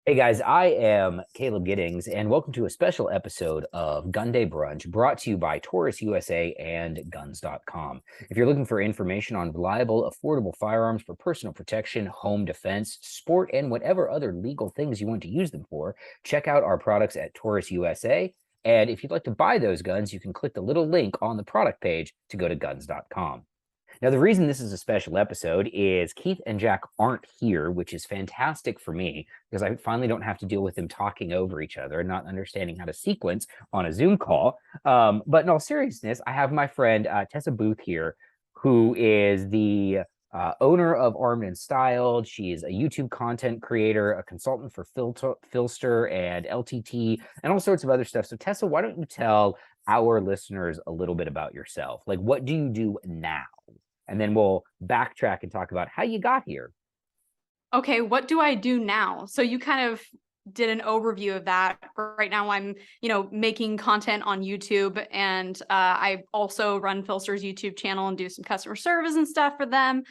Hey guys, I am Caleb Giddings, and welcome to a special episode of Gunday Brunch brought to you by Taurus USA and Guns.com. If you're looking for information on reliable, affordable firearms for personal protection, home defense, sport, and whatever other legal things you want to use them for, check out our products at Taurus USA. And if you'd like to buy those guns, you can click the little link on the product page to go to Guns.com. Now, the reason this is a special episode is Keith and Jack aren't here, which is fantastic for me because I finally don't have to deal with them talking over each other and not understanding how to sequence on a Zoom call. But in all seriousness, I have my friend Tessa Booth here, who is the owner of Armed and Styled. She is a YouTube content creator, a consultant for Filster and LTT, and all sorts of other stuff. So, Tessa, why don't you tell our listeners a little bit about yourself? Like, what do you do now? And then we'll backtrack and talk about how you got here. Okay, what do I do now? So you kind of did an overview of that. Right now I'm, making content on YouTube, and I also run Filster's YouTube channel and do some customer service and stuff for them.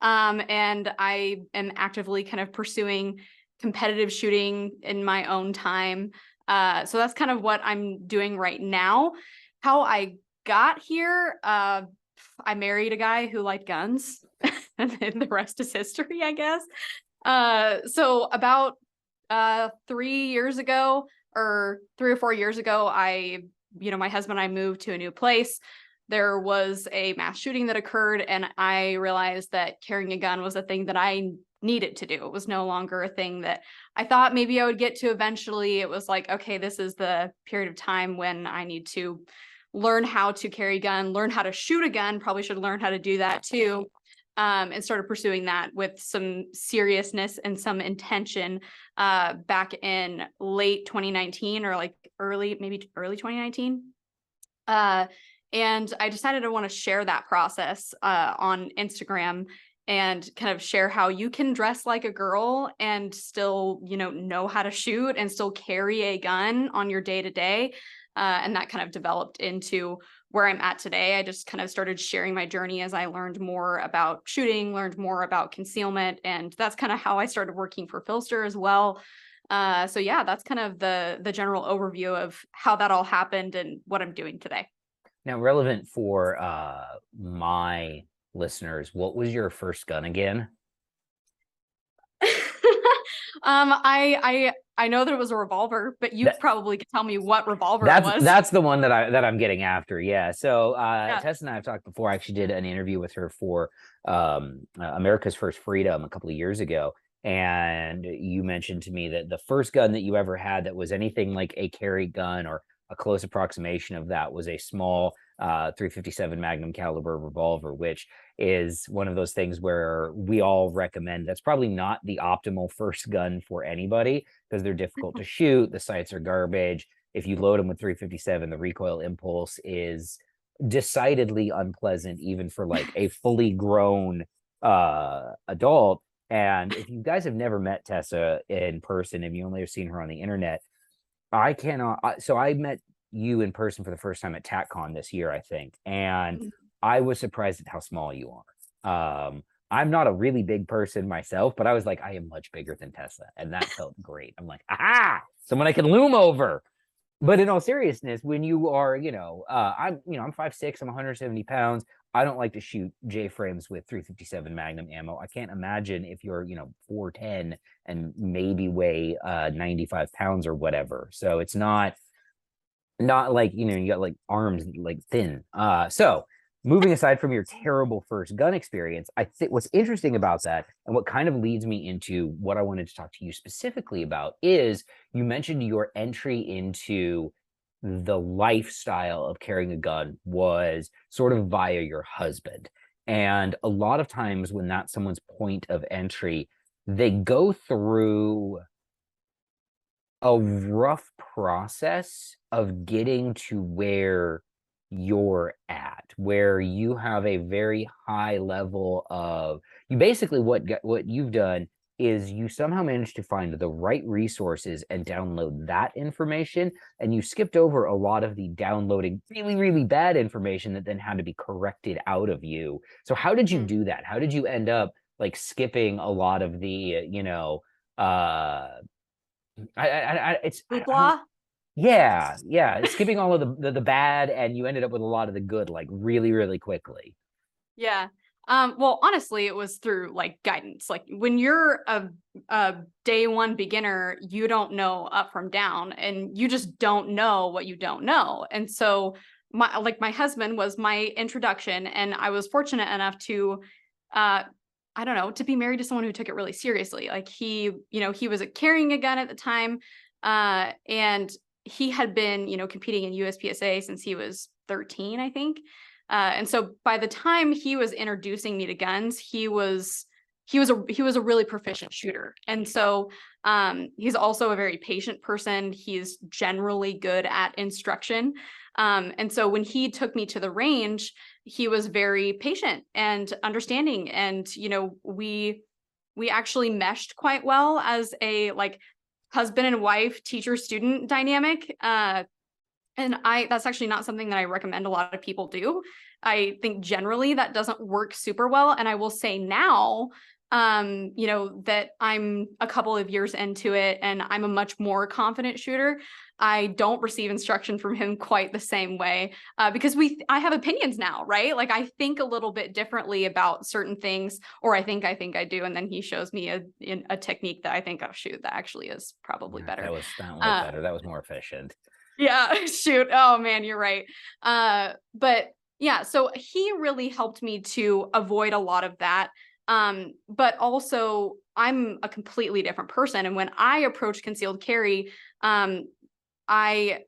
And I am actively kind of pursuing competitive shooting in my own time. So that's kind of what I'm doing right now. How I got here, I married a guy who liked guns, and then the rest is history, I guess. So about 3 years ago, or 3 or 4 years ago, my husband and I moved to a new place. There was a mass shooting that occurred, and I realized that carrying a gun was a thing that I needed to do. It was no longer a thing that I thought maybe I would get to eventually. It was like, okay, this is the period of time when I need to learn how to carry a gun, learn how to shoot a gun, probably should learn how to do that too. And started pursuing that with some seriousness and some intention back in late 2019, or like maybe early 2019. And I decided I want to share that process on Instagram and kind of share how you can dress like a girl and still, know how to shoot and still carry a gun on your day to day. And that kind of developed into where I'm at today. I just kind of started sharing my journey as I learned more about shooting, learned more about concealment, and that's kind of how I started working for Filster as well. So yeah, that's kind of the general overview of how that all happened and what I'm doing today. Now, relevant for my listeners, what was your first gun again? I know that it was a revolver, but you That probably could tell me what revolver it that's was. that's the one that I'm getting after. Yeah. So Yeah. Tess and I have talked before. I actually did an interview with her for America's First Freedom a couple of years ago. And you mentioned to me that the first gun that you ever had that was anything like a carry gun or a close approximation of that was a small 357 Magnum caliber revolver, which is one of those things where we all recommend. That's probably not the optimal first gun for anybody because they're difficult to shoot. The sights are garbage. If you load them with 357, the recoil impulse is decidedly unpleasant, even for like a fully grown adult. And if you guys have never met Tessa in person, if you only have seen her on the internet, I cannot. So I met you in person for the first time at TacCon this year, I think, and I was surprised at how small you are. I'm not a really big person myself, but I was like, I am much bigger than Tessa, and that felt great. I'm like, aha, someone I can loom over. But in all seriousness, when you are, I'm 5'6", I'm 170 pounds. I don't like to shoot J frames with 357 Magnum ammo. I can't imagine if you're, 4'10" and maybe weigh 95 pounds or whatever. So it's not like, you got like arms like thin. So moving aside from your terrible first gun experience, I think what's interesting about that and what kind of leads me into what I wanted to talk to you specifically about is you mentioned your entry into the lifestyle of carrying a gun was sort of via your husband. And a lot of times when that's someone's point of entry, they go through a rough process of getting to where you're at, where you have a very high level of you basically what you've done is you somehow managed to find the right resources and download that information, and you skipped over a lot of the downloading really, really bad information that then had to be corrected out of you. So how did you Mhm. do that? How did you end up like skipping a lot of the, uh I don't. Hoopla. Yeah, yeah. Skipping all of the bad, and you ended up with a lot of the good, like really, really quickly. Yeah. Well, honestly, it was through like guidance. Like when you're a day one beginner, you don't know up from down and you just don't know what you don't know. And so my husband was my introduction, and I was fortunate enough to I don't know, to be married to someone who took it really seriously. Like he was carrying a gun at the time. And he had been, competing in USPSA since he was 13, I think. And so by the time he was introducing me to guns, he was a really proficient shooter. And so he's also a very patient person. He's generally good at instruction. And so when he took me to the range, he was very patient and understanding. And, we actually meshed quite well as a like husband and wife, teacher student dynamic. And that's actually not something that I recommend a lot of people do. I think generally that doesn't work super well. And I will say now, that I'm a couple of years into it and I'm a much more confident shooter. I don't receive instruction from him quite the same way, because I have opinions now, right? Like I think a little bit differently about certain things, or I think I do, and then he shows me a technique that I think, oh shoot, that actually is probably Yeah, better. that was Uh, better. That was more efficient. yeah, shoot. Oh man, you're right. But yeah, so he really helped me to avoid a lot of that. But also I'm a completely different person. And when I approached concealed carry, um, I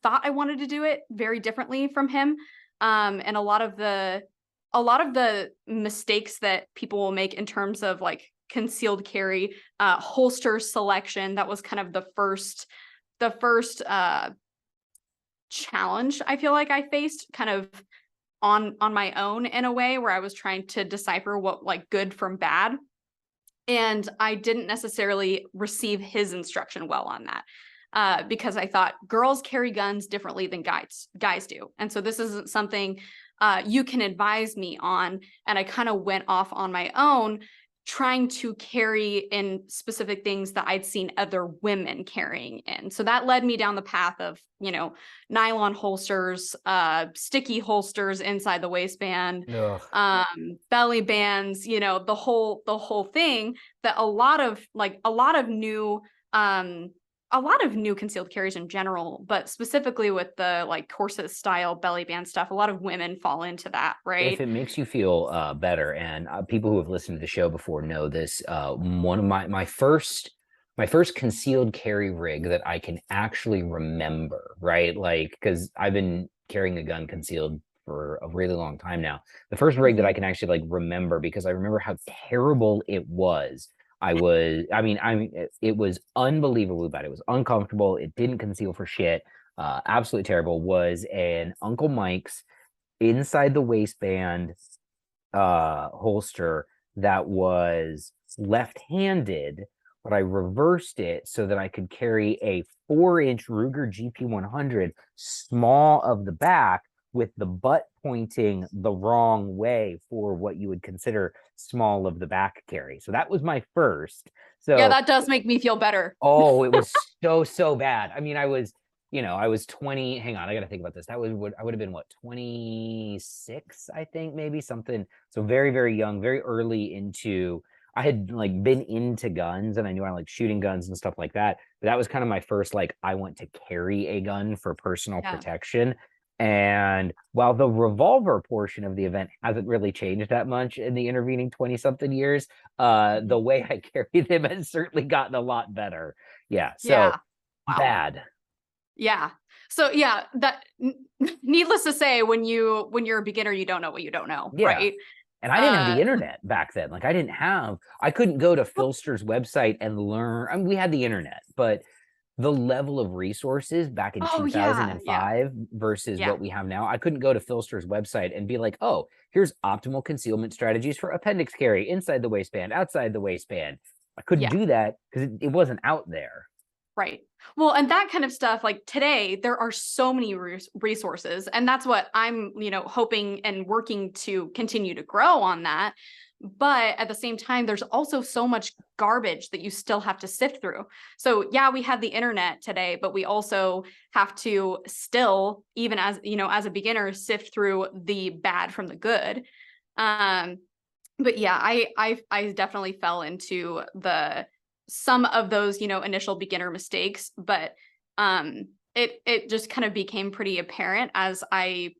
thought I wanted to do it very differently from him. And a lot of the mistakes that people will make in terms of like concealed carry, holster selection, that was kind of the first challenge I feel like I faced kind of on my own in a way, where I was trying to decipher what like good from bad. And I didn't necessarily receive his instruction well on that. Because I thought girls carry guns differently than guys do. And so this isn't something you can advise me on. And I kind of went off on my own, trying to carry in specific things that I'd seen other women carrying in. So that led me down the path of, nylon holsters, sticky holsters inside the waistband, Ugh. belly bands, the whole thing, that a lot of new concealed carries in general, but specifically with the like corset style belly band stuff, a lot of women fall into that, If right? it makes you feel better, and people who have listened to the show before know this, one of my first concealed carry rig that I can actually remember, right? Like, because I've been carrying a gun concealed for a really long time now. The first rig that I Mhm. can actually like remember, because I remember how terrible it was. It was unbelievably bad. It was uncomfortable. It didn't conceal for shit. Absolutely terrible. Was an Uncle Mike's inside the waistband holster that was left-handed, but I reversed it so that I could carry a 4-inch Ruger GP100 small of the back, with the butt pointing the wrong way for what you would consider small of the back carry. So that was my first. Yeah, So that does make me feel better. oh, it was so, so bad. I mean, I was 20. Hang on, I got to think about this. That was what I would have been, what, 26, I think, maybe something. So very, very young, very early into, I had like been into guns and I knew I like shooting guns and stuff like that. But that was kind of my first, like, I want to carry a gun for personal Yeah. protection. And while the revolver portion of the event hasn't really changed that much in the intervening 20 something years, Mhm. the way I carry them has certainly gotten a lot better. Yeah. So Yeah. Wow. bad. Yeah. So yeah, needless to say, when you're a beginner, you don't know what you don't know, Yeah. right? And I didn't have Uh the internet back then. Like I couldn't go to Filster's website and learn. I mean, we had the internet, but the level of resources back in oh yeah, yeah, 2005 versus yeah, what we have now, I couldn't go to Filster's website and be like, oh, here's optimal concealment strategies for appendix carry inside the waistband, outside the waistband. I couldn't yeah. do that because it wasn't out there. Right. Well, and that kind of stuff, like today, there are so many resources, and that's what I'm, hoping and working to continue to grow on that. But at the same time, there's also so much garbage that you still have to sift through. So yeah, we had the internet today, but we also have to still, even as, you know, as a beginner, sift through the bad from the good. Um, but yeah, I definitely fell into some of those, you know, initial beginner mistakes, but it just kind of became pretty apparent as I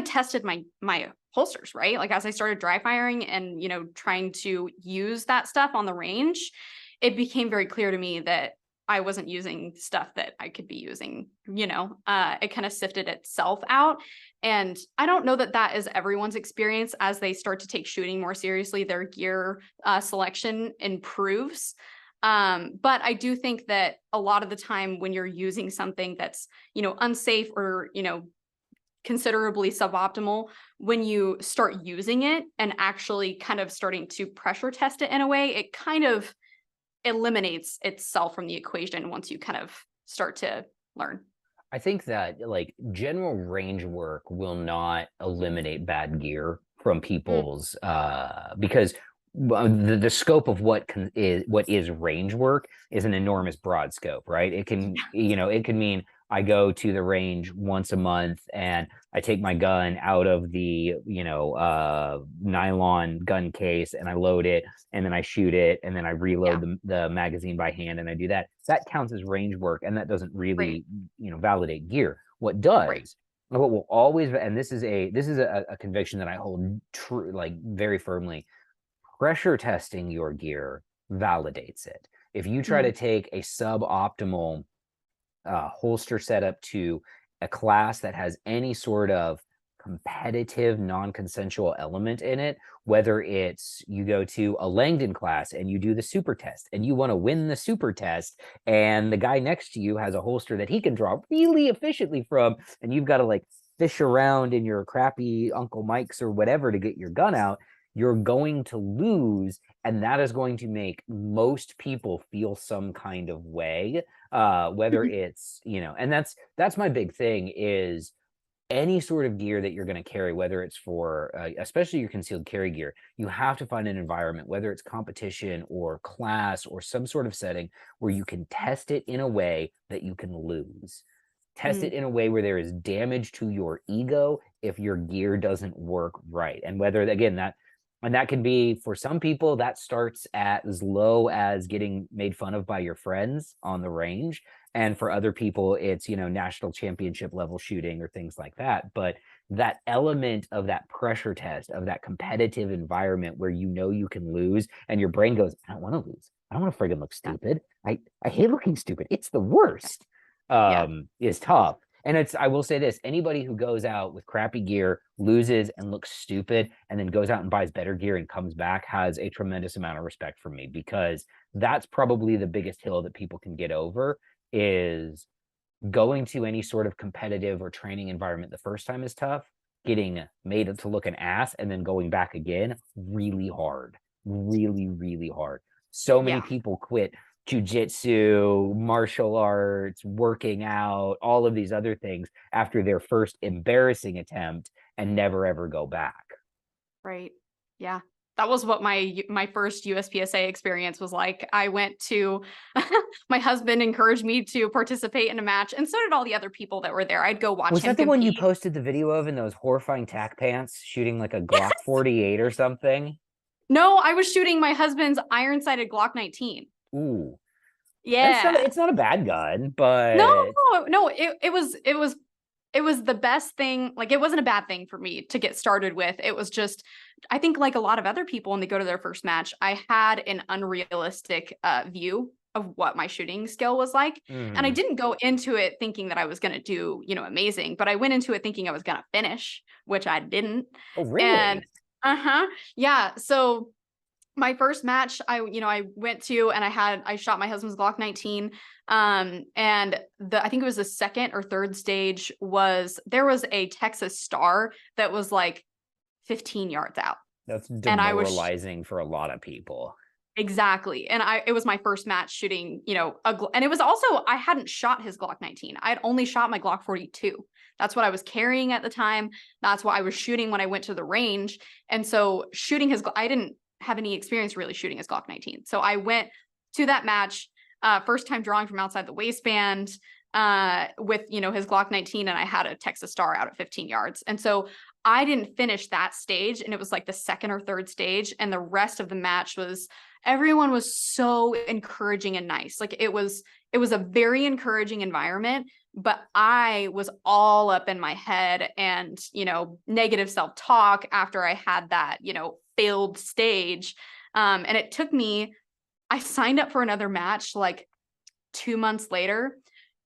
tested my holsters, right? Like as I started dry firing and, you know, trying to use that stuff on the range, it became very clear to me that I wasn't using stuff that I could be using, you know. It kind of sifted itself out. And I don't know that that is everyone's experience. As they start to take shooting more seriously, their gear selection improves. But I do think that a lot of the time when you're using something that's, you know, unsafe or, you know, considerably suboptimal, when you start using it and actually kind of starting to pressure test it in a way, it kind of eliminates itself from the equation once you kind of start to learn. I think that like general range work will not eliminate bad gear from Mm, people's because the scope of what is range work is an enormous broad scope, right? It can, you know, it can mean I go to the range once a month and I take my gun out of the, you know, nylon gun case and I load it and then I shoot it and then I yeah, reload the magazine by hand and I do that. That counts as range work and that doesn't right, really, you know, validate gear. What right. does, what will always, and this is a conviction that I hold true, like very firmly. Pressure testing your gear validates it. If you try Mm, to take a suboptimal holster setup to a class that has any sort of competitive non-consensual element in it, whether it's you go to a Langdon class and you do the super test and you want to win the super test and the guy next to you has a holster that he can draw really efficiently from and you've got to like fish around in your crappy Uncle Mike's or whatever to get your gun out, you're going to lose and that is going to make most people feel some kind of way, whether it's, you know, and that's my big thing is any sort of gear that you're going to carry, whether it's for especially your concealed carry gear, you have to find an environment, whether it's competition or class or some sort of setting where you can test it in a way that you can lose. Test mm, it in a way where there is damage to your ego if your gear doesn't work right. And whether, again, that can be for some people that starts at as low as getting made fun of by your friends on the range. And for other people, it's, you know, national championship level shooting or things like that. But that element of that pressure test, of that competitive environment where you know you can lose and your brain goes, I don't want to lose. I don't want to friggin' look yeah, stupid. I hate looking stupid. It's the worst. yeah, Is tough. And it's, I will say this, anybody who goes out with crappy gear, loses and looks stupid, and then goes out and buys better gear and comes back has a tremendous amount of respect for me because that's probably the biggest hill that people can get over is going to any sort of competitive or training environment the first time is tough, getting made to look an ass and then going back again, really hard. Really, really hard. So many yeah. people quit jujitsu, martial arts, working out, all of these other things after their first embarrassing attempt and never ever go back. Right. Yeah. That was what my first USPSA experience was like. I went to my husband encouraged me to participate in a match, and so did all the other people that were there. I'd go watch Was him that the one you compete. posted the video of in those horrifying tack pants shooting like a Glock 48 or something? No, I was shooting my husband's iron-sighted Glock 19. Ooh. That's not, Yeah. it's not a bad gun, No, but no, it was the best thing. Like it wasn't a bad thing for me to get started with. It was just, I think like a lot of other people when they go to their first match, I had an unrealistic view of what my shooting skill was like. And I mm, didn't go into it thinking that I was going to do, you know, amazing, but I went into it thinking I was going to finish, which I didn't. oh And really? uh-huh. Yeah. So my first match, I went to and I shot my husband's Glock 19. And I think it was the second or third stage there was a Texas star that was like 15 yards out. That's And demoralizing for a lot of people. exactly. And it was my first match shooting, you know, and it was also, I hadn't shot his Glock 19. I had only shot my Glock 42. That's what I was carrying at the time. That's what I was shooting when I went to the range. And so shooting I didn't have any experience really shooting his Glock 19. So I went to that match, first time drawing from outside the waistband, with, you know, his Glock 19, and I had a Texas Star out at 15 yards. And so I didn't finish that stage, and it was like the second or third stage, and the rest of the match was, everyone was so encouraging and nice. Like it was a very encouraging environment, but I was all up in my head and, you know, negative self-talk after I had that, you know, failed stage. And it took me, I signed up for another match like 2 months later,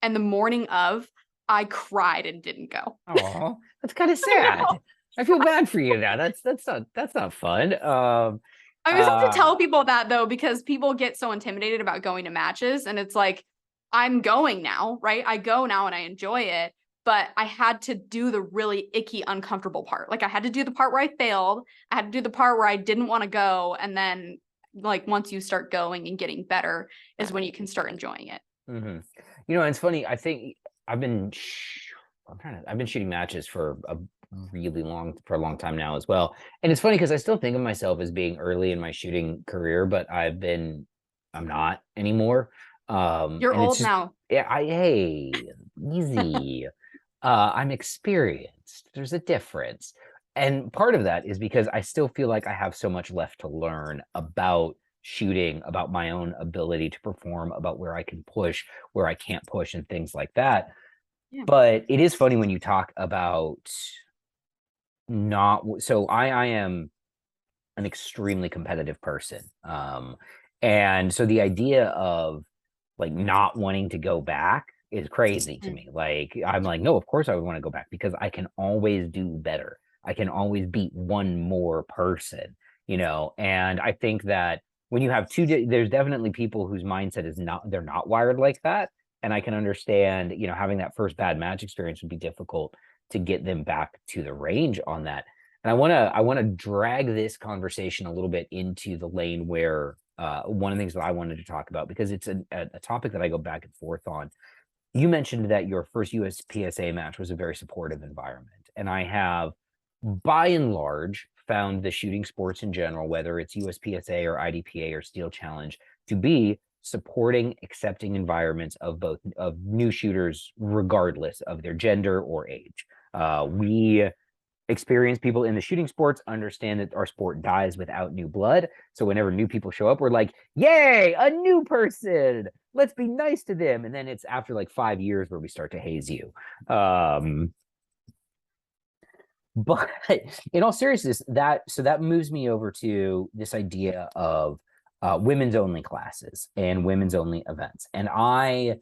and the morning of, I cried and didn't go. Oh, that's kind of I know. sad. I feel bad for you now. That's not fun. I always have to uh, tell people that though, because people get so intimidated about going to matches, and it's like, I'm going now, right? I go now and I enjoy it, but I had to do the really icky, uncomfortable part. Like I had to do the part where I failed. I had to do the part where I didn't want to go. And then like once you start going and getting better is when you can start enjoying it. hmm You know, it's funny. I think I've been, I've been shooting matches for a long time now as well. And it's funny because I still think of myself as being early in my shooting career, but I'm not anymore. You're And it's old just, now. yeah, hey, easy. I'm experienced. There's a difference. And part of that is because I still feel like I have so much left to learn about shooting, about my own ability to perform, about where I can push, where I can't push, and things like that. Yeah. But it is funny when you talk about not, so I am an extremely competitive person. And so the idea of like not wanting to go back is crazy to Mm. me. Like I'm like, no, of course I would want to go back because I can always do better. I can always beat one more person, you know. And I think that when you have there's definitely people whose mindset is not, they're not wired like that. And I can understand, you know, having that first bad match experience would be difficult to get them back to the range on that. And I want to drag this conversation a little bit into the lane where one of the things that I wanted to talk about, because it's a topic that I go back and forth on. You mentioned that your first USPSA match was a very supportive environment. And I have, by and large, found the shooting sports in general, whether it's USPSA or IDPA or Steel Challenge, to be supporting, accepting environments of both of new shooters, regardless of their gender or age. We experienced people in the shooting sports understand that our sport dies without new blood. So whenever new people show up, we're like, yay, a new person. Let's be nice to them. And then it's after like 5 years where we start to haze you. But in all seriousness, that moves me over to this idea of women's only classes and women's only events. And I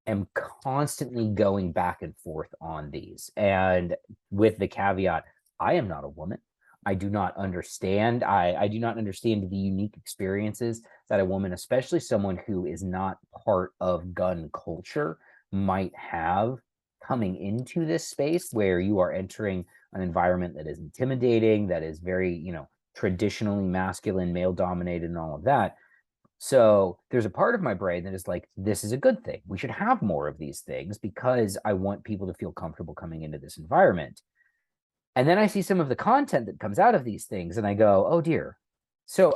am constantly going back and forth on these. And with the caveat, I am not a woman. I do not understand. I do not understand the unique experiences that a woman, especially someone who is not part of gun culture, might have coming into this space where you are entering an environment that is intimidating, that is very, you know, traditionally masculine, male dominated, and all of that. So there's a part of my brain that is like, this is a good thing. We should have more of these things because I want people to feel comfortable coming into this environment. And then I see some of the content that comes out of these things and I go, oh dear. So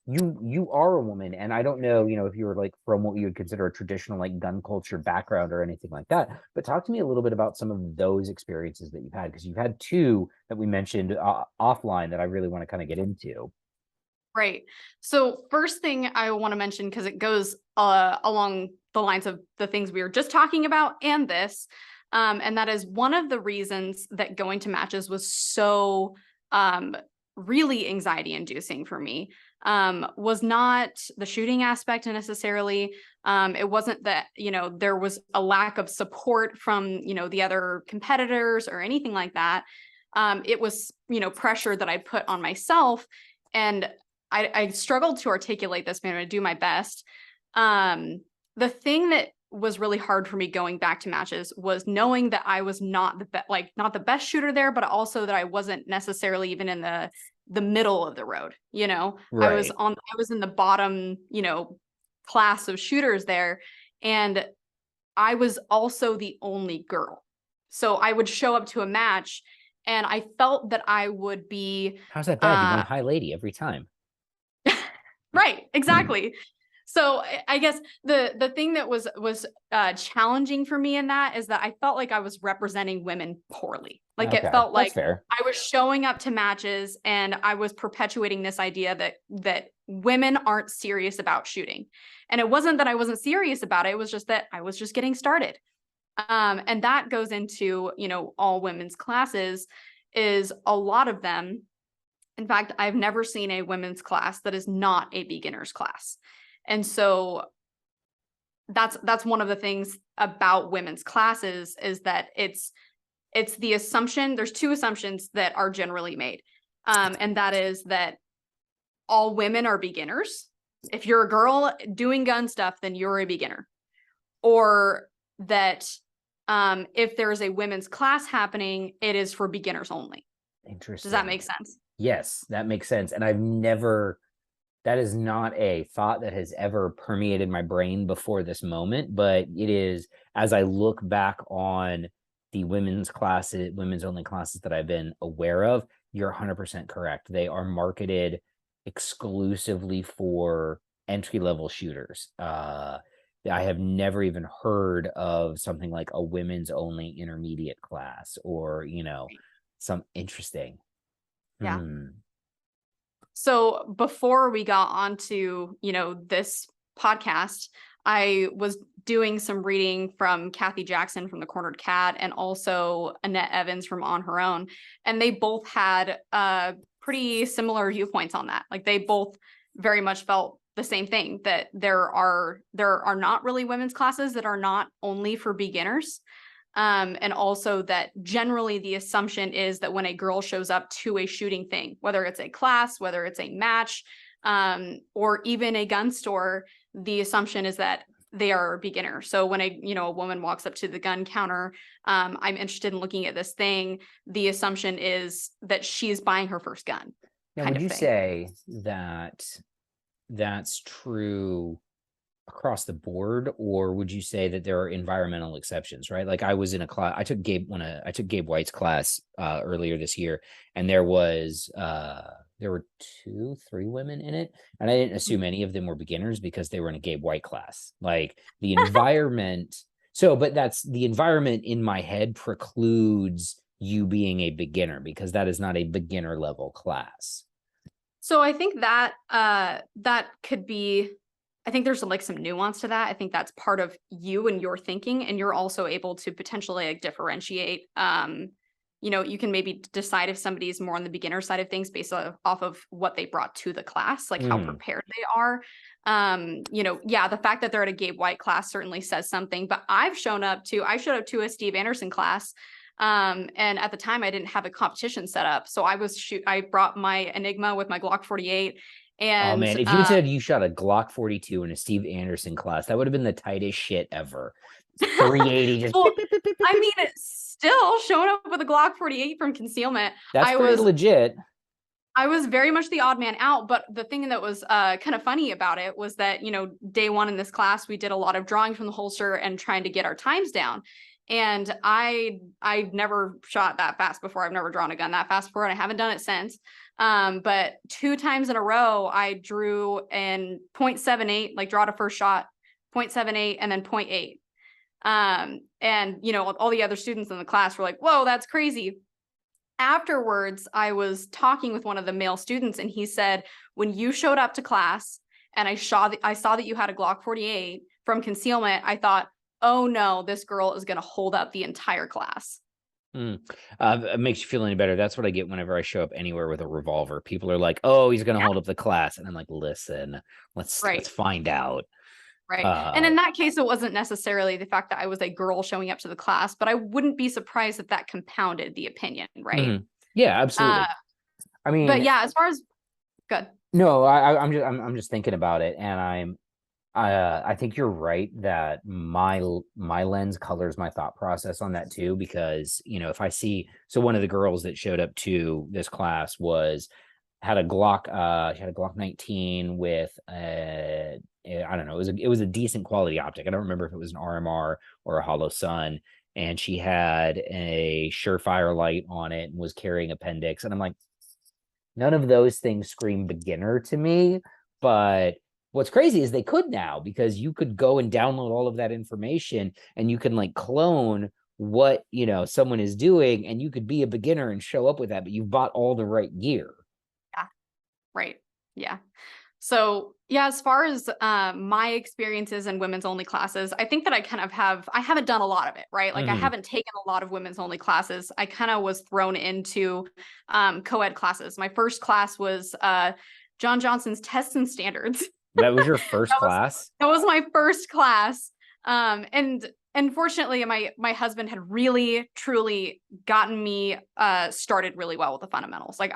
you are a woman, and I don't know, you know, if you were like from what you would consider a traditional like gun culture background or anything like that. But talk to me a little bit about some of those experiences that you've had, because you've had two that we mentioned offline that I really want to kind of get into. Right. So first thing I want to mention, because it goes along the lines of the things we were just talking about and this, and that is one of the reasons that going to matches was so really anxiety inducing for me, was not the shooting aspect necessarily. It wasn't that, you know, there was a lack of support from, you know, the other competitors or anything like that. It was, you know, pressure that I put on myself. And I struggled to articulate this, but I'm going to do my best. The thing that was really hard for me going back to matches was knowing that I was not not the best shooter there, but also that I wasn't necessarily even in the middle of the road. You know, Right. I was in the bottom, you know, class of shooters there, and I was also the only girl. So I would show up to a match, and I felt that I would be How's that bad? You're going uh high lady every time. Right, exactly. So I guess the thing that was challenging for me in that is that I felt like I was representing women poorly. Like it Okay, felt that's like fair. I was showing up to matches and I was perpetuating this idea that women aren't serious about shooting. And it wasn't that I wasn't serious about it, it was just that I was just getting started. And that goes into, all women's classes is a lot of them. In fact, I've never seen a women's class that is not a beginner's class. And so that's one of the things about women's classes is that it's the assumption, there's two assumptions that are generally made. And that is that all women are beginners. If you're a girl doing gun stuff, then you're a beginner. Or that if there is a women's class happening, it is for beginners only. Does that Interesting. make sense? Yes, that makes sense. And that is not a thought that has ever permeated my brain before this moment, but it is, as I look back on the women's only classes that I've been aware of, you're 100% correct. They are marketed exclusively for entry level shooters. I have never even heard of something like a women's only intermediate class or, some interesting. Yeah. Hmm. So before we got onto, this podcast, I was doing some reading from Kathy Jackson from The Cornered Cat and also Annette Evans from On Her Own. And they both had pretty similar viewpoints on that. Like they both very much felt the same thing, that there are not really women's classes that are not only for beginners. And also that generally the assumption is that when a girl shows up to a shooting thing, whether it's a class, whether it's a match, or even a gun store, the assumption is that they are a beginner. So when a woman walks up to the gun counter, I'm interested in looking at this thing, the assumption is that she's buying her first gun. Now, would you say that that's true across the board, or would you say that there are environmental exceptions, right? Like I was in a class, I took Gabe White's class earlier this year, and there were 2-3 women in it, and I didn't assume any of them were beginners because they were in a Gabe White class. Like the environment, but that's the environment in my head precludes you being a beginner because that is not a beginner level class. So I think that that could be, I think there's like some nuance to that. I think that's part of you and your thinking, and you're also able to potentially like differentiate. You can maybe decide if somebody is more on the beginner side of things based off of what they brought to the class, like how prepared they are. The fact that they're at a Gabe White class certainly says something, but I showed up to a Steve Anderson class. And at the time I didn't have a competition set up. So I brought my Enigma with my Glock 48. And oh man, if you said you shot a Glock 42 in a Steve Anderson class, that would have been the tightest shit ever. 380 just well, I mean, still showing up with a Glock 48 from concealment. That's pretty legit. I was very much the odd man out, but the thing that was kind of funny about it was that, day one in this class, we did a lot of drawing from the holster and trying to get our times down. And I've never shot that fast before. I've never drawn a gun that fast before, and I haven't done it since. But 2 times in a row, I drew in 0.78, like draw to first shot, 0.78, and then 0.8. And all the other students in the class were like, whoa, that's crazy. Afterwards, I was talking with one of the male students, and he said, when you showed up to class and I saw that you had a Glock 48 from concealment, I thought, oh no, this girl is going to hold up the entire class. It makes you feel any better. That's what I get whenever I show up anywhere with a revolver. People are like, oh, he's going to hold up the class. And I'm like, listen, let's find out. Right. And in that case, it wasn't necessarily the fact that I was a girl showing up to the class, but I wouldn't be surprised if that compounded the opinion. Right. Yeah, absolutely. I mean, but yeah, as far as good. No, I'm just thinking about it, and I think you're right that my lens colors my thought process on that too, because if I see, so one of the girls that showed up to this class had a Glock, she had a Glock 19 with I don't know, it was a decent quality optic. I don't remember if it was an RMR or a Hollow Sun, and she had a Surefire light on it and was carrying appendix, and I'm like, none of those things scream beginner to me, But what's crazy is they could now, because you could go and download all of that information and you can like clone what, you know, someone is doing, and you could be a beginner and show up with that, but you've bought all the right gear. Yeah. Right. Yeah. So yeah, as far as my experiences in women's only classes, I think that I haven't done a lot of it, right? Like I Mm-hmm. haven't taken a lot of women's only classes. I kind of was thrown into co-ed classes. My first class was John Johnson's Tests and Standards. That was your first class? That was my first class. And unfortunately, my husband had really truly gotten me started really well with the fundamentals. Like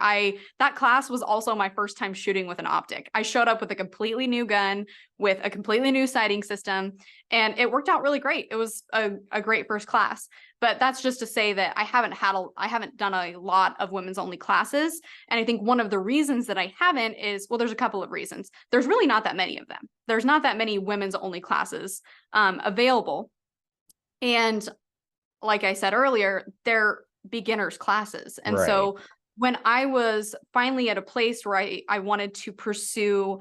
that class was also my first time shooting with an optic. I showed up with a completely new gun, with a completely new sighting system, and it worked out really great. It was a great first class. But that's just to say that I haven't done a lot of women's only classes. And I think one of the reasons that I haven't is, well, there's a couple of reasons. There's really not that many of them. There's not that many women's only classes available. And like I said earlier, they're beginners classes. And Right. so when I was finally at a place where I wanted to pursue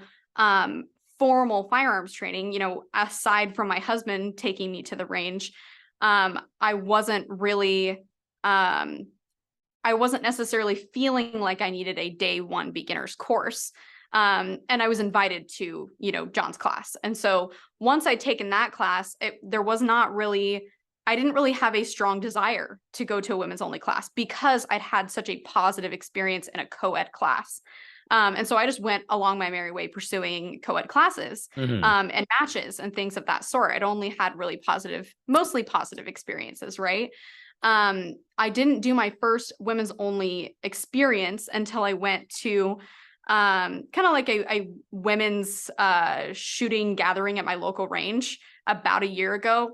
formal firearms training, you know, aside from my husband taking me to the range, I wasn't really, I wasn't necessarily feeling like I needed a day one beginners course. And I was invited to, you know, John's class. And so once I'd taken that class, I didn't really have a strong desire to go to a women's only class because I'd had such a positive experience in a co-ed class. And so I just went along my merry way pursuing co-ed classes Mm-hmm. and matches and things of that sort. I'd only had really mostly positive experiences, right? I didn't do my first women's only experience until I went to kind of like a women's shooting gathering at my local range about a year ago.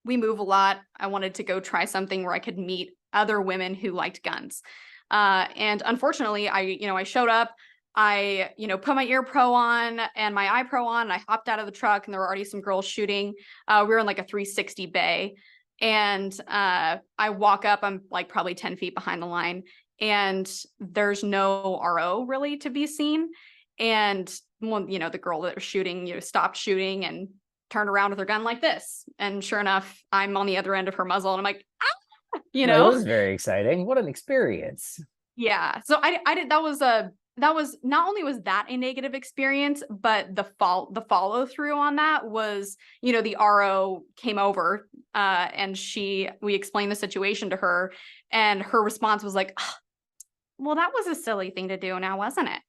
We move a lot. I wanted to go try something where I could meet other women who liked guns. And unfortunately, I showed up, I, put my ear pro on and my eye pro on, and I hopped out of the truck, and there were already some girls shooting. We were in like a 360 bay, and I walk up, I'm like probably 10 feet behind the line, and there's no RO really to be seen. And one, the girl that was shooting, stopped shooting and turned around with her gun like this. And sure enough, I'm on the other end of her muzzle, and I'm like, ah, That was very exciting. What an experience. Yeah. So I did, that was not only was that a negative experience, but the follow through on that was, the RO came over and we explained the situation to her, and her response was like, oh, well, that was a silly thing to do now, wasn't it?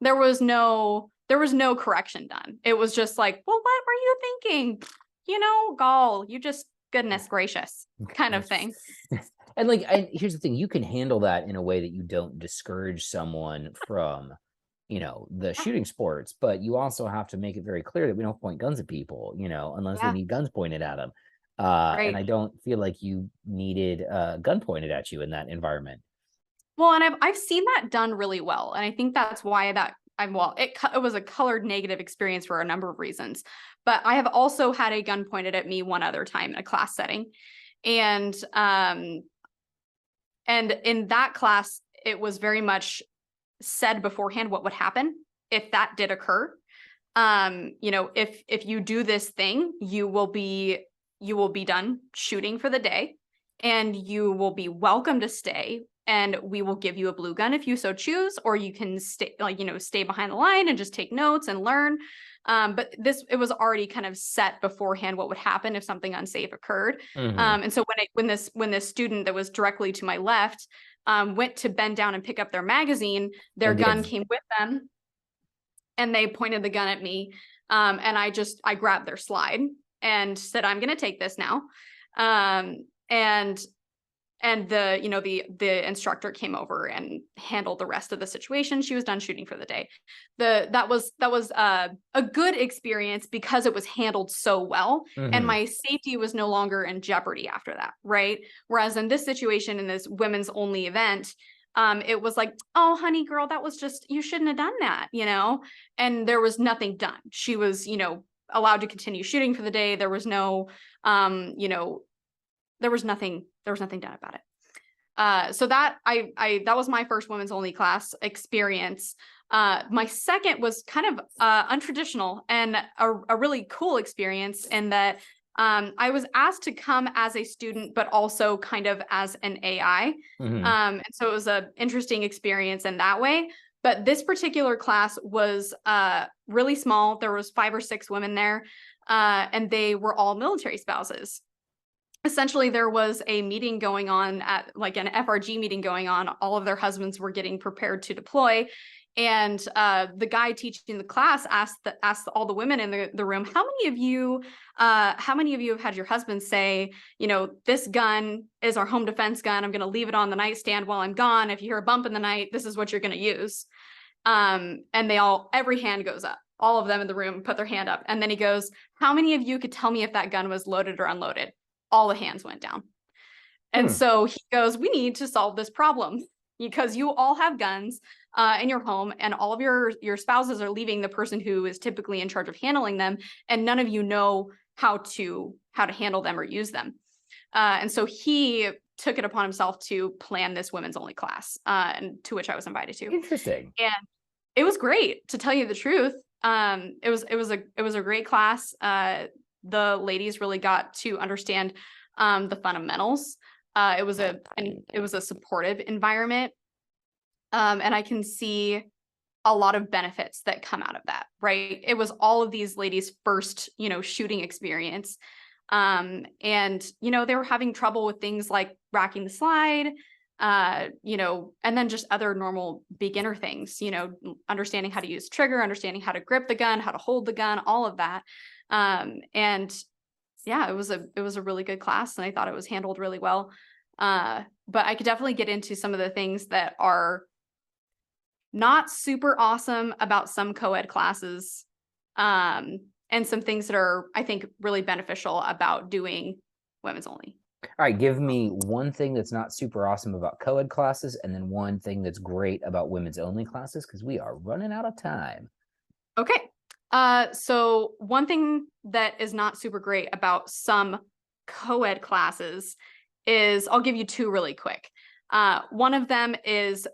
There was no correction done. It was just like, well, what were you thinking? Gall, you just, goodness gracious, kind of thing. And here's the thing, you can handle that in a way that you don't discourage someone from, the shooting sports, but you also have to make it very clear that we don't point guns at people, unless they need guns pointed at them. Right. And I don't feel like you needed a gun pointed at you in that environment. Well, and I've seen that done really well. And I think that's why it was a colored negative experience for a number of reasons. But I have also had a gun pointed at me one other time in a class setting. And in that class, it was very much said beforehand what would happen if that did occur. If you do this thing, you will be done shooting for the day, and you will be welcome to stay, and we will give you a blue gun if you so choose, or you can stay behind the line and just take notes and learn. But it was already kind of set beforehand what would happen if something unsafe occurred. Mm-hmm. And so when this student that was directly to my left went to bend down and pick up their magazine, their gun came with them, and they pointed the gun at me. And I grabbed their slide and said, I'm going to take this now. And the instructor came over and handled the rest of the situation. She was done shooting for the day. That was a good experience because it was handled so well, and my safety was no longer in jeopardy after that, right? Whereas in this situation, in this women's only event, it was like, oh, honey girl, that was just, you shouldn't have done that, and there was nothing done. She was, allowed to continue shooting for the day. There was no, there was nothing done about it. So that that was my first women's only class experience. My second was kind of untraditional and a really cool experience in that I was asked to come as a student, but also kind of as an AI. Hmm. And so it was an interesting experience in that way. But this particular class was really small. There was 5 or 6 women there, and they were all military spouses. Essentially, there was a meeting going on at like an FRG meeting going on. All of their husbands were getting prepared to deploy. And the guy teaching the class asked all the women in the room, how many of you have had your husband say, this gun is our home defense gun. I'm going to leave it on the nightstand while I'm gone. If you hear a bump in the night, this is what you're going to use. And every hand goes up. All of them in the room put their hand up. And then he goes, how many of you could tell me if that gun was loaded or unloaded? All the hands went down. And so he goes, we need to solve this problem because you all have guns in your home and all of your spouses are leaving the person who is typically in charge of handling them. And none of you know how to handle them or use them. And so he took it upon himself to plan this women's only class, and to which I was invited to. Interesting. And it was great, to tell you the truth. It was a great class. The ladies really got to understand the fundamentals. It was a supportive environment. And I can see a lot of benefits that come out of that, right? It was all of these ladies' first, shooting experience. And, they were having trouble with things like racking the slide, and then just other normal beginner things, understanding how to use trigger, understanding how to grip the gun, how to hold the gun, all of that. And yeah, it was a really good class and I thought it was handled really well. But I could definitely get into some of the things that are not super awesome about some co-ed classes. And some things that are, I think, really beneficial about doing women's only. All right, give me one thing that's not super awesome about co-ed classes and then one thing that's great about women's only classes because we are running out of time. Okay. So one thing that is not super great about some co-ed classes is, I'll give you 2 really quick. One of them is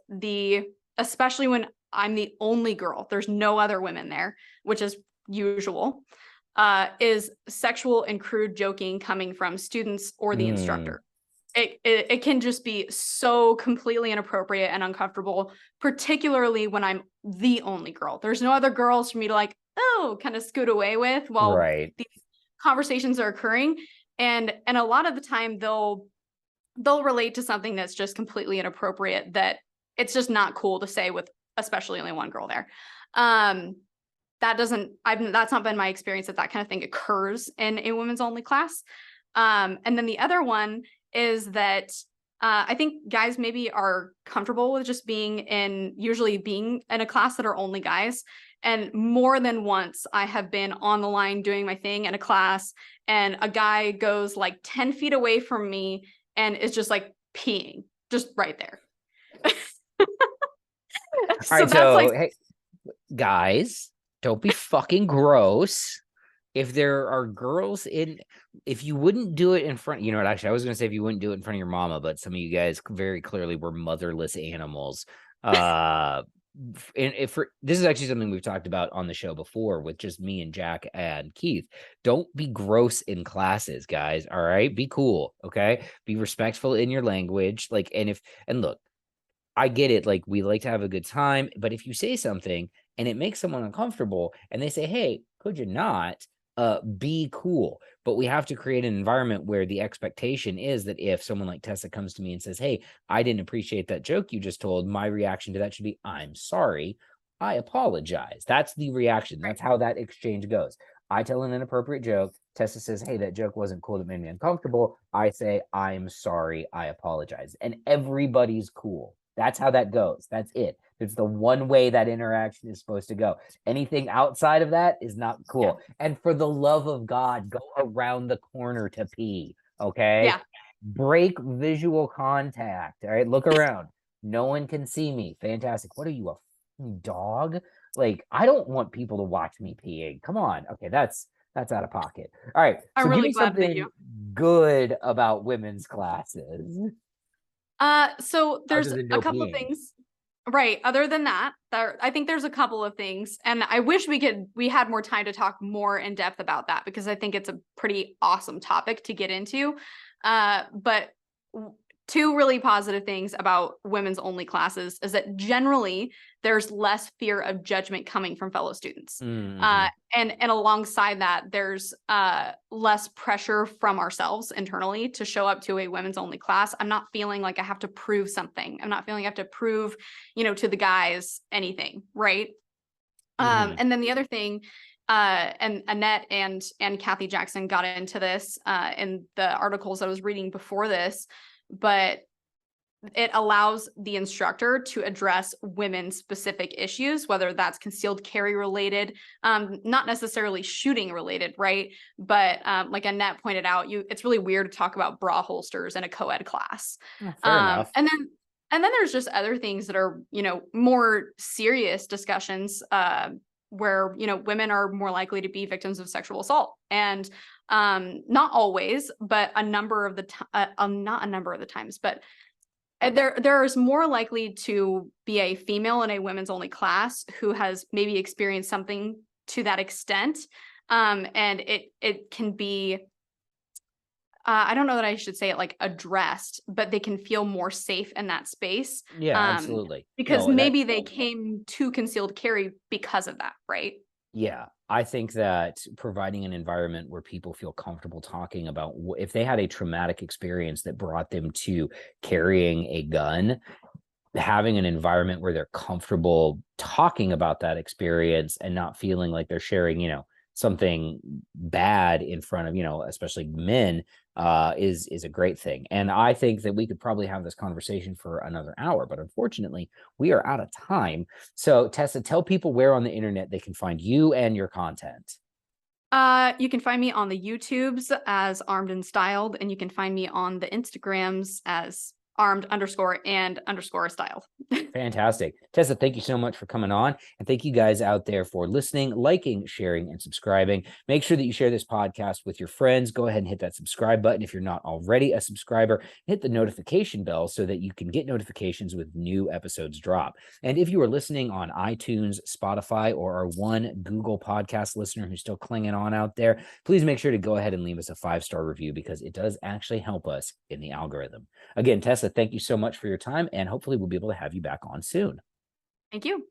especially when I'm the only girl, there's no other women there, which is usual, is sexual and crude joking coming from students or the instructor. It can just be so completely inappropriate and uncomfortable, particularly when I'm the only girl. There's no other girls for me to kind of scoot away with while these conversations are occurring. And a lot of the time they'll relate to something that's just completely inappropriate that it's just not cool to say with especially only one girl there. That's not been my experience that kind of thing occurs in a women's only class. And then the other one is that I think guys maybe are comfortable with just usually being in a class that are only guys. And more than once, I have been on the line doing my thing in a class and a guy goes like 10 feet away from me and is just like peeing just right there. All right, so hey, guys, don't be fucking gross. If there are girls if you wouldn't do it in front, actually, I was going to say if you wouldn't do it in front of your mama, but some of you guys very clearly were motherless animals. This is actually something we've talked about on the show before with just me and Jack and Keith. Don't be gross in classes, guys. All right, be cool. Okay, be respectful in your language. And look, I get it. Like, we like to have a good time, but if you say something and it makes someone uncomfortable and they say, hey, could you not be cool? But we have to create an environment where the expectation is that if someone like Tessa comes to me and says, hey, I didn't appreciate that joke you just told, my reaction to that should be, I'm sorry, I apologize. That's the reaction. That's how that exchange goes. I tell an inappropriate joke. Tessa says, hey, that joke wasn't cool. That made me uncomfortable. I say, I'm sorry, I apologize. And everybody's cool. That's how that goes. That's it. It's the one way that interaction is supposed to go. Anything outside of that is not cool. Yeah. And for the love of God, go around the corner to pee. Okay. Yeah. Break visual contact. All right. Look around. No one can see me. Fantastic. What are you, a dog? Like, I don't want people to watch me peeing. Come on. Okay. That's out of pocket. All right. I'm so really give me glad something good about women's classes. So there's a couple of things. Right. Other than that, I think there's a couple of things, and I wish we had more time to talk more in depth about that, because I think it's a pretty awesome topic to get into. But two really positive things about women's only classes is that generally there's less fear of judgment coming from fellow students. Mm-hmm. And alongside that, there's less pressure from ourselves internally to show up to a women's only class. I'm not feeling like I have to prove something. I'm not feeling I have to prove, to the guys anything, right? Mm-hmm. And then the other thing, and Annette and Kathy Jackson got into this in the articles I was reading before this, but it allows the instructor to address women specific issues, whether that's concealed carry related, not necessarily shooting related, right? But like Annette pointed out, it's really weird to talk about bra holsters in a co-ed class. Oh, fair enough. And then there's just other things that are, more serious discussions, where, women are more likely to be victims of sexual assault. And not always, but a number of the not a number of the times, but there is more likely to be a female in a women's only class who has maybe experienced something to that extent. And it can be, I don't know that I should say it like addressed, but they can feel more safe in that space. Yeah, absolutely. Because No, that maybe they came to concealed carry because of that, right? Yeah, I think that providing an environment where people feel comfortable talking about if they had a traumatic experience that brought them to carrying a gun, having an environment where they're comfortable talking about that experience and not feeling like they're sharing, something bad in front of, especially men, is a great thing. And I think that we could probably have this conversation for another hour, but unfortunately, we are out of time. So, Tessa, tell people where on the internet they can find you and your content. You can find me on the YouTubes as Armed and Styled, and you can find me on the Instagrams as armed_and_styled. Fantastic. Tessa, thank you so much for coming on. And thank you guys out there for listening, liking, sharing, and subscribing. Make sure that you share this podcast with your friends. Go ahead and hit that subscribe button if you're not already a subscriber. Hit the notification bell so that you can get notifications with new episodes drop. And if you are listening on iTunes, Spotify, or are one Google podcast listener who's still clinging on out there, please make sure to go ahead and leave us a 5-star review, because it does actually help us in the algorithm. Again, Tessa, thank you so much for your time, and hopefully we'll be able to have you back on soon. Thank you.